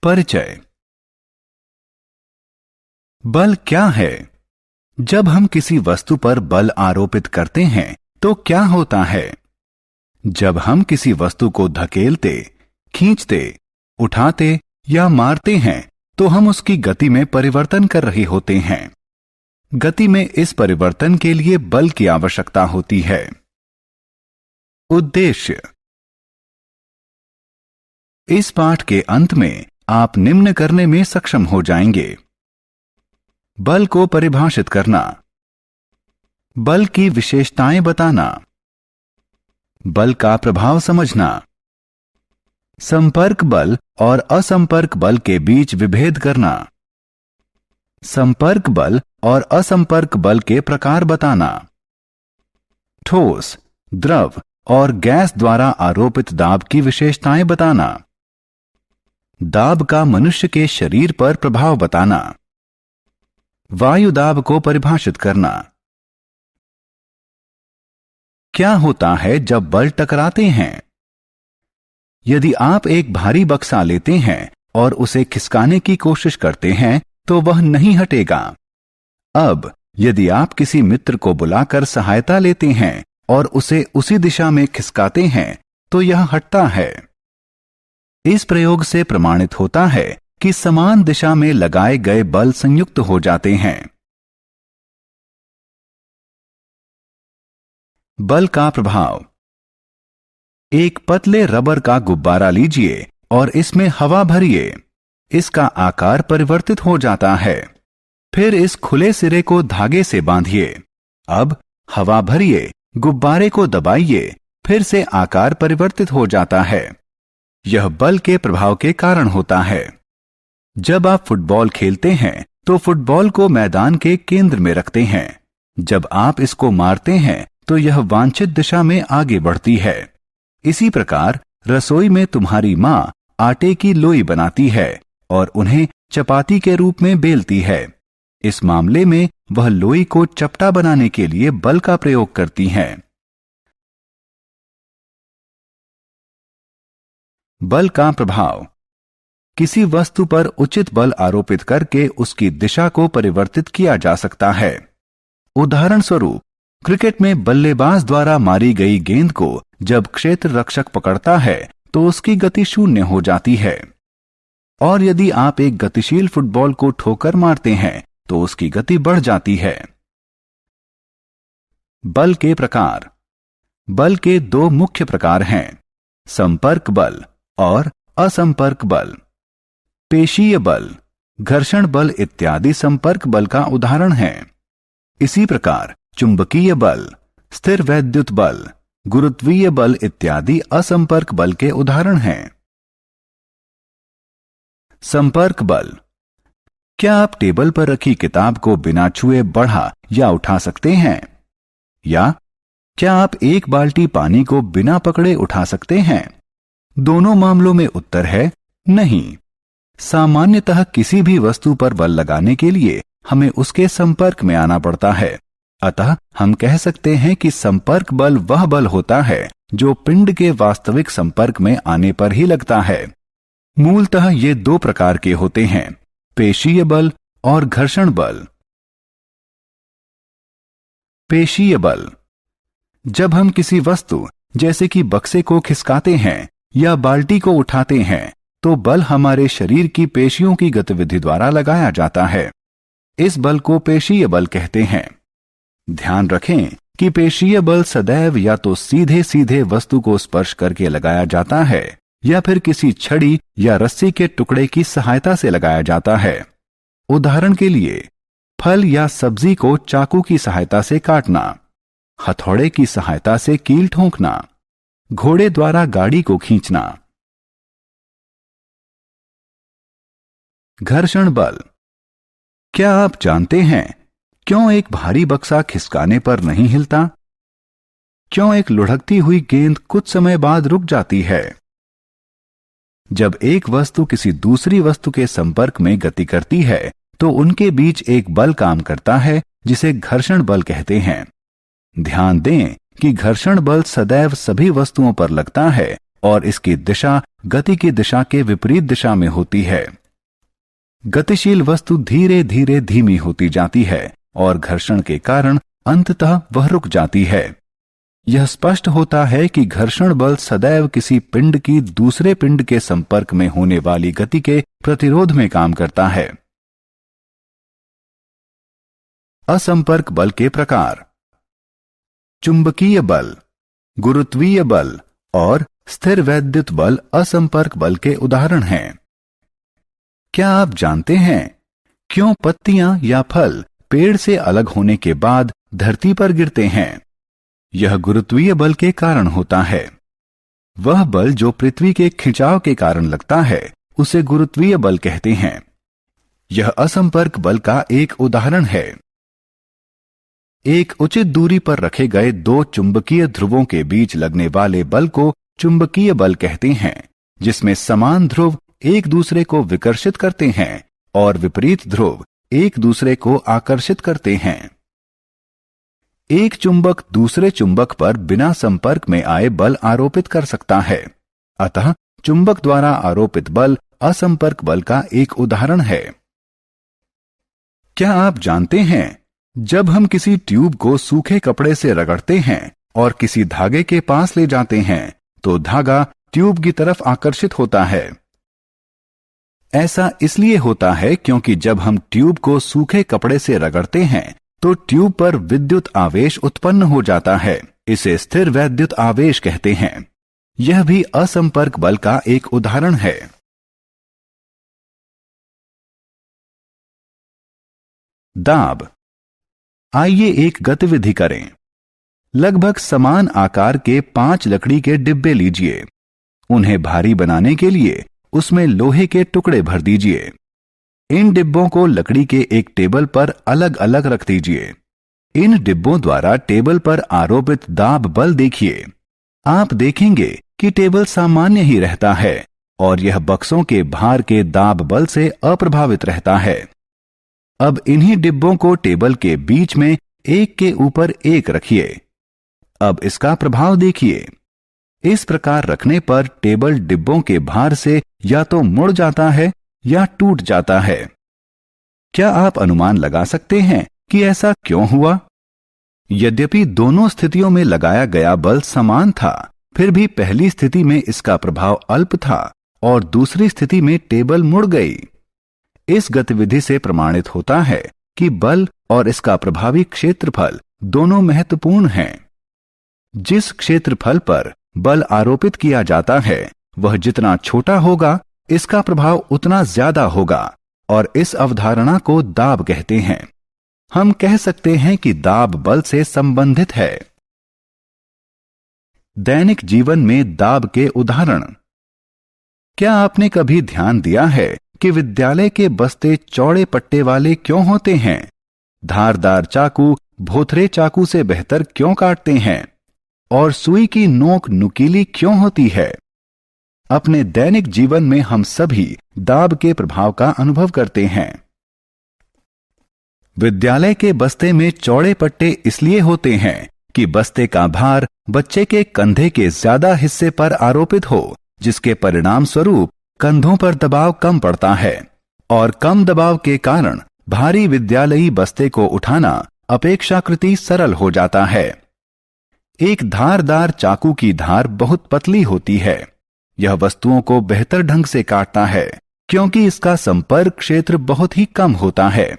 परिचय। बल क्या है? जब हम किसी वस्तु पर बल आरोपित करते हैं तो क्या होता है? जब हम किसी वस्तु को धकेलते, खींचते, उठाते या मारते हैं तो हम उसकी गति में परिवर्तन कर रहे होते हैं। गति में इस परिवर्तन के लिए बल की आवश्यकता होती है। उद्देश्य। इस पाठ के अंत में आप निम्न करने में सक्षम हो जाएंगे। बल को परिभाषित करना, बल की विशेषताएं बताना, बल का प्रभाव समझना, संपर्क बल और असंपर्क बल के बीच विभेद करना, संपर्क बल और असंपर्क बल के प्रकार बताना, ठोस, द्रव और गैस द्वारा आरोपित दाब की विशेषताएं बताना, दाब का मनुष्य के शरीर पर प्रभाव बताना, वायु दाब को परिभाषित करना। क्या होता है जब बल टकराते हैं? यदि आप एक भारी बक्सा लेते हैं और उसे खिसकाने की कोशिश करते हैं तो वह नहीं हटेगा। अब यदि आप किसी मित्र को बुलाकर सहायता लेते हैं और उसे उसी दिशा में खिसकाते हैं तो यह हटता है। इस प्रयोग से प्रमाणित होता है कि समान दिशा में लगाए गए बल संयुक्त हो जाते हैं। बल का प्रभाव। एक पतले रबर का गुब्बारा लीजिए और इसमें हवा भरिए। इसका आकार परिवर्तित हो जाता है। फिर इस खुले सिरे को धागे से बांधिए। अब हवा भरिए, गुब्बारे को दबाइए, फिर से आकार परिवर्तित हो जाता है। यह बल के प्रभाव के कारण होता है। जब आप फुटबॉल खेलते हैं तो फुटबॉल को मैदान के केंद्र में रखते हैं। जब आप इसको मारते हैं तो यह वांछित दिशा में आगे बढ़ती है। इसी प्रकार रसोई में तुम्हारी मां आटे की लोई बनाती है और उन्हें चपाती के रूप में बेलती है। इस मामले में वह लोई को चपटा बनाने के लिए बल का प्रयोग करती हैं। बल का प्रभाव। किसी वस्तु पर उचित बल आरोपित करके उसकी दिशा को परिवर्तित किया जा सकता है। उदाहरण स्वरूप, क्रिकेट में बल्लेबाज द्वारा मारी गई गेंद को जब क्षेत्र रक्षक पकड़ता है तो उसकी गति शून्य हो जाती है। और यदि आप एक गतिशील फुटबॉल को ठोकर मारते हैं तो उसकी गति बढ़ जाती है। बल के प्रकार। बल के दो मुख्य प्रकार हैं, संपर्क बल और असंपर्क बल। पेशीय बल, घर्षण बल इत्यादि संपर्क बल का उदाहरण है। इसी प्रकार चुंबकीय बल, स्थिर वैद्युत बल, गुरुत्वीय बल इत्यादि असंपर्क बल के उदाहरण हैं। संपर्क बल। क्या आप टेबल पर रखी किताब को बिना छुए बढ़ा या उठा सकते हैं? या क्या आप एक बाल्टी पानी को बिना पकड़े उठा सकते हैं? दोनों मामलों में उत्तर है नहीं। सामान्यतः किसी भी वस्तु पर बल लगाने के लिए हमें उसके संपर्क में आना पड़ता है। अतः हम कह सकते हैं कि संपर्क बल वह बल होता है जो पिंड के वास्तविक संपर्क में आने पर ही लगता है। मूलतः ये दो प्रकार के होते हैं, पेशीय बल और घर्षण बल। पेशीय बल। जब हम किसी वस्तु जैसे कि बक्से को खिसकाते हैं या बाल्टी को उठाते हैं तो बल हमारे शरीर की पेशियों की गतिविधि द्वारा लगाया जाता है। इस बल को पेशीय बल कहते हैं। ध्यान रखें कि पेशीय बल सदैव या तो सीधे सीधे वस्तु को स्पर्श करके लगाया जाता है या फिर किसी छड़ी या रस्सी के टुकड़े की सहायता से लगाया जाता है। उदाहरण के लिए, फल या सब्जी को चाकू की सहायता से काटना, हथौड़े की सहायता से कील ठोंकना, घोड़े द्वारा गाड़ी को खींचना। घर्षण बल। क्या आप जानते हैं क्यों एक भारी बक्सा खिसकाने पर नहीं हिलता? क्यों एक लुढ़कती हुई गेंद कुछ समय बाद रुक जाती है? जब एक वस्तु किसी दूसरी वस्तु के संपर्क में गति करती है तो उनके बीच एक बल काम करता है जिसे घर्षण बल कहते हैं। ध्यान दें कि घर्षण बल सदैव सभी वस्तुओं पर लगता है और इसकी दिशा गति की दिशा के विपरीत दिशा में होती है। गतिशील वस्तु धीरे धीरे धीमी होती जाती है और घर्षण के कारण अंततः वह रुक जाती है। यह स्पष्ट होता है कि घर्षण बल सदैव किसी पिंड की दूसरे पिंड के संपर्क में होने वाली गति के प्रतिरोध में काम करता है। असंपर्क बल के प्रकार। चुंबकीय बल, गुरुत्वीय बल और स्थिर वैद्युत बल असंपर्क बल के उदाहरण हैं। क्या आप जानते हैं क्यों पत्तियां या फल पेड़ से अलग होने के बाद धरती पर गिरते हैं? यह गुरुत्वीय बल के कारण होता है। वह बल जो पृथ्वी के खिंचाव के कारण लगता है उसे गुरुत्वीय बल कहते हैं। यह असंपर्क बल का एक उदाहरण है। एक उचित दूरी पर रखे गए दो चुंबकीय ध्रुवों के बीच लगने वाले बल को चुंबकीय बल कहते हैं, जिसमें समान ध्रुव एक दूसरे को विकर्षित करते हैं और विपरीत ध्रुव एक दूसरे को आकर्षित करते हैं। एक चुंबक दूसरे चुंबक पर बिना संपर्क में आए बल आरोपित कर सकता है। अतः चुंबक द्वारा आरोपित बल असंपर्क बल का एक उदाहरण है। क्या आप जानते हैं जब हम किसी ट्यूब को सूखे कपड़े से रगड़ते हैं और किसी धागे के पास ले जाते हैं तो धागा ट्यूब की तरफ आकर्षित होता है? ऐसा इसलिए होता है क्योंकि जब हम ट्यूब को सूखे कपड़े से रगड़ते हैं तो ट्यूब पर विद्युत आवेश उत्पन्न हो जाता है। इसे स्थिर वैद्युत आवेश कहते हैं। यह भी असंपर्क बल का एक उदाहरण है। दाब। आइए एक गतिविधि करें। लगभग समान आकार के 5 लकड़ी के डिब्बे लीजिए। उन्हें भारी बनाने के लिए उसमें लोहे के टुकड़े भर दीजिए। इन डिब्बों को लकड़ी के एक टेबल पर अलग अलग रख दीजिए। इन डिब्बों द्वारा टेबल पर आरोपित दाब बल देखिए। आप देखेंगे कि टेबल सामान्य ही रहता है और यह बक्सों के भार के दाब बल से अप्रभावित रहता है। अब इन्हीं डिब्बों को टेबल के बीच में एक के ऊपर एक रखिए। अब इसका प्रभाव देखिए। इस प्रकार रखने पर टेबल डिब्बों के भार से या तो मुड़ जाता है या टूट जाता है। क्या आप अनुमान लगा सकते हैं कि ऐसा क्यों हुआ? यद्यपि दोनों स्थितियों में लगाया गया बल समान था, फिर भी पहली स्थिति में इसका प्रभाव अल्प था और दूसरी स्थिति में टेबल मुड़ गई। इस गतिविधि से प्रमाणित होता है कि बल और इसका प्रभावी क्षेत्रफल दोनों महत्वपूर्ण हैं। जिस क्षेत्रफल पर बल आरोपित किया जाता है वह जितना छोटा होगा इसका प्रभाव उतना ज्यादा होगा और इस अवधारणा को दाब कहते हैं। हम कह सकते हैं कि दाब बल से संबंधित है। दैनिक जीवन में दाब के उदाहरण। क्या आपने कभी ध्यान दिया है कि विद्यालय के बस्ते चौड़े पट्टे वाले क्यों होते हैं? धारदार चाकू भोथरे चाकू से बेहतर क्यों काटते हैं? और सुई की नोक नुकीली क्यों होती है? अपने दैनिक जीवन में हम सभी दाब के प्रभाव का अनुभव करते हैं। विद्यालय के बस्ते में चौड़े पट्टे इसलिए होते हैं कि बस्ते का भार बच्चे के कंधे के ज्यादा हिस्से पर आरोपित हो, जिसके परिणाम स्वरूप कंधों पर दबाव कम पड़ता है और कम दबाव के कारण भारी विद्यालयी बस्ते को उठाना अपेक्षाकृत सरल हो जाता है। एक धारदार चाकू की धार बहुत पतली होती है। यह वस्तुओं को बेहतर ढंग से काटता है क्योंकि इसका संपर्क क्षेत्र बहुत ही कम होता है।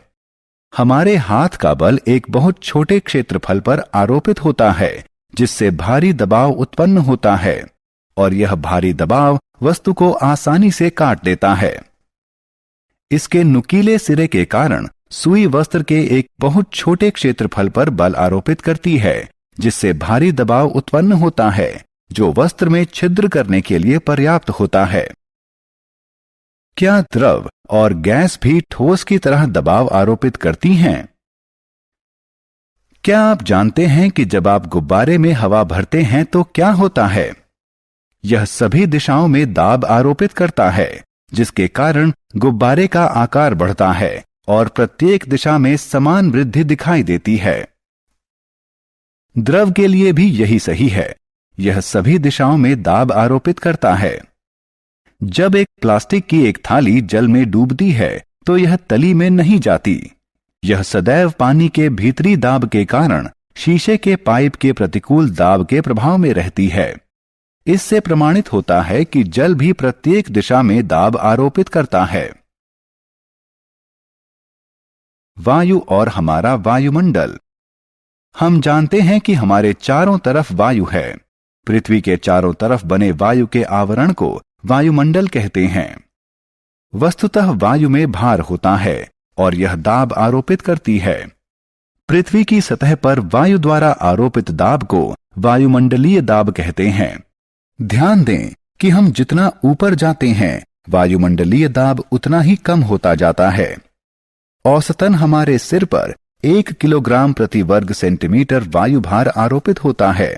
हमारे हाथ का बल एक बहुत छोटे क्षेत्रफल पर आरोपित होता है, जिससे भारी दबाव उत्पन्न होता है और यह भारी दबाव वस्तु को आसानी से काट देता है। इसके नुकीले सिरे के कारण सुई वस्त्र के एक बहुत छोटे क्षेत्रफल पर बल आरोपित करती है, जिससे भारी दबाव उत्पन्न होता है जो वस्त्र में छिद्र करने के लिए पर्याप्त होता है। क्या द्रव और गैस भी ठोस की तरह दबाव आरोपित करती हैं? क्या आप जानते हैं कि जब आप गुब्बारे में हवा भरते हैं तो क्या होता है? यह सभी दिशाओं में दाब आरोपित करता है, जिसके कारण गुब्बारे का आकार बढ़ता है और प्रत्येक दिशा में समान वृद्धि दिखाई देती है। द्रव के लिए भी यही सही है। यह सभी दिशाओं में दाब आरोपित करता है। जब एक प्लास्टिक की एक थाली जल में डूबती है तो यह तली में नहीं जाती। यह सदैव पानी के भीतरी दाब के कारण शीशे के पाइप के प्रतिकूल दाब के प्रभाव में रहती है। इससे प्रमाणित होता है कि जल भी प्रत्येक दिशा में दाब आरोपित करता है। वायु और हमारा वायुमंडल। हम जानते हैं कि हमारे चारों तरफ वायु है। पृथ्वी के चारों तरफ बने वायु के आवरण को वायुमंडल कहते हैं। वस्तुतः वायु में भार होता है और यह दाब आरोपित करती है। पृथ्वी की सतह पर वायु द्वारा आरोपित दाब को वायुमंडलीय दाब कहते हैं। ध्यान दें कि हम जितना ऊपर जाते हैं वायुमंडलीय दाब उतना ही कम होता जाता है। औसतन हमारे सिर पर 1 किलोग्राम प्रति वर्ग सेंटीमीटर वायु भार आरोपित होता है।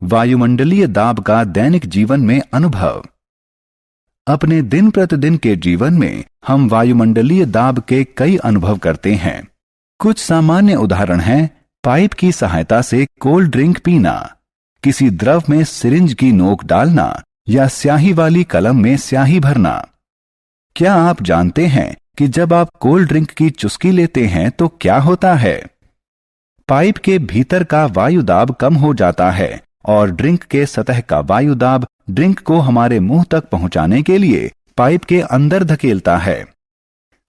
वायुमंडलीय दाब का दैनिक जीवन में अनुभव। अपने दिन प्रतिदिन के जीवन में हम वायुमंडलीय दाब के कई अनुभव करते हैं। कुछ सामान्य उदाहरण हैं पाइप की सहायता से कोल्ड ड्रिंक पीना, किसी द्रव में सिरिंज की नोक डालना या स्याही वाली कलम में स्याही भरना। क्या आप जानते हैं कि जब आप कोल्ड ड्रिंक की चुस्की लेते हैं तो क्या होता है? पाइप के भीतर का वायु दाब कम हो जाता है और ड्रिंक के सतह का वायु दाब ड्रिंक को हमारे मुंह तक पहुंचाने के लिए पाइप के अंदर धकेलता है।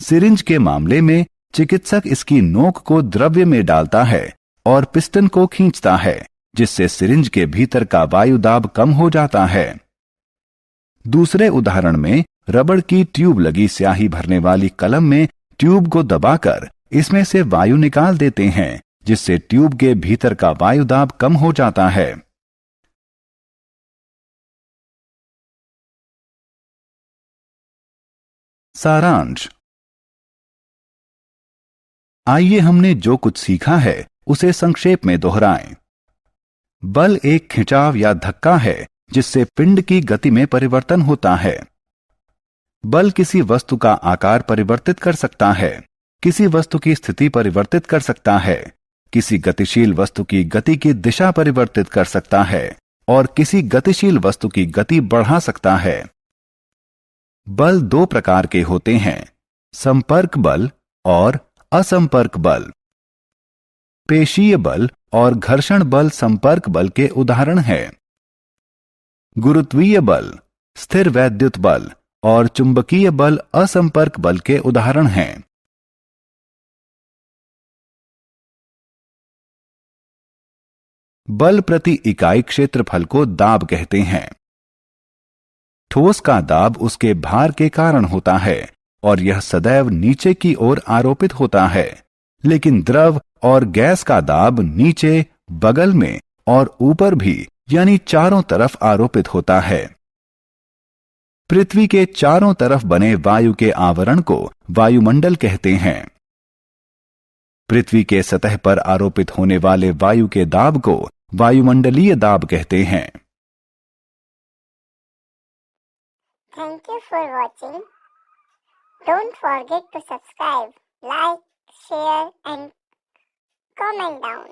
सिरिंज के मामले में चिकित्सक इसकी नोक को द्रव्य में डालता है और पिस्टन को खींचता है, जिससे सिरिंज के भीतर का वायु दाब कम हो जाता है। दूसरे उदाहरण में रबड़ की ट्यूब लगी स्याही भरने वाली कलम में ट्यूब को दबाकर इसमें से वायु निकाल देते हैं, जिससे ट्यूब के भीतर का वायु दाब कम हो जाता है। सारांश। आइए हमने जो कुछ सीखा है उसे संक्षेप में दोहराएं। बल एक खिंचाव या धक्का है जिससे पिंड की गति में परिवर्तन होता है। बल किसी वस्तु का आकार परिवर्तित कर सकता है, किसी वस्तु की स्थिति परिवर्तित कर सकता है, किसी गतिशील वस्तु की गति की दिशा परिवर्तित कर सकता है और किसी गतिशील वस्तु की गति बढ़ा सकता है। बल दो प्रकार के होते हैं, संपर्क बल और असंपर्क बल। पेशीय बल और घर्षण बल संपर्क बल के उदाहरण हैं। गुरुत्वीय बल, स्थिर वैद्युत बल और चुंबकीय बल असंपर्क बल के उदाहरण हैं। बल प्रति इकाई क्षेत्रफल को दाब कहते हैं। ठोस का दाब उसके भार के कारण होता है और यह सदैव नीचे की ओर आरोपित होता है, लेकिन द्रव और गैस का दाब नीचे, बगल में और ऊपर भी यानी चारों तरफ आरोपित होता है। पृथ्वी के चारों तरफ बने वायु के आवरण को वायुमंडल कहते हैं। पृथ्वी के सतह पर आरोपित होने वाले वायु के दाब को वायुमंडलीय दाब कहते हैं। Thank you for watching. Don't forget to subscribe, like, share and comment down.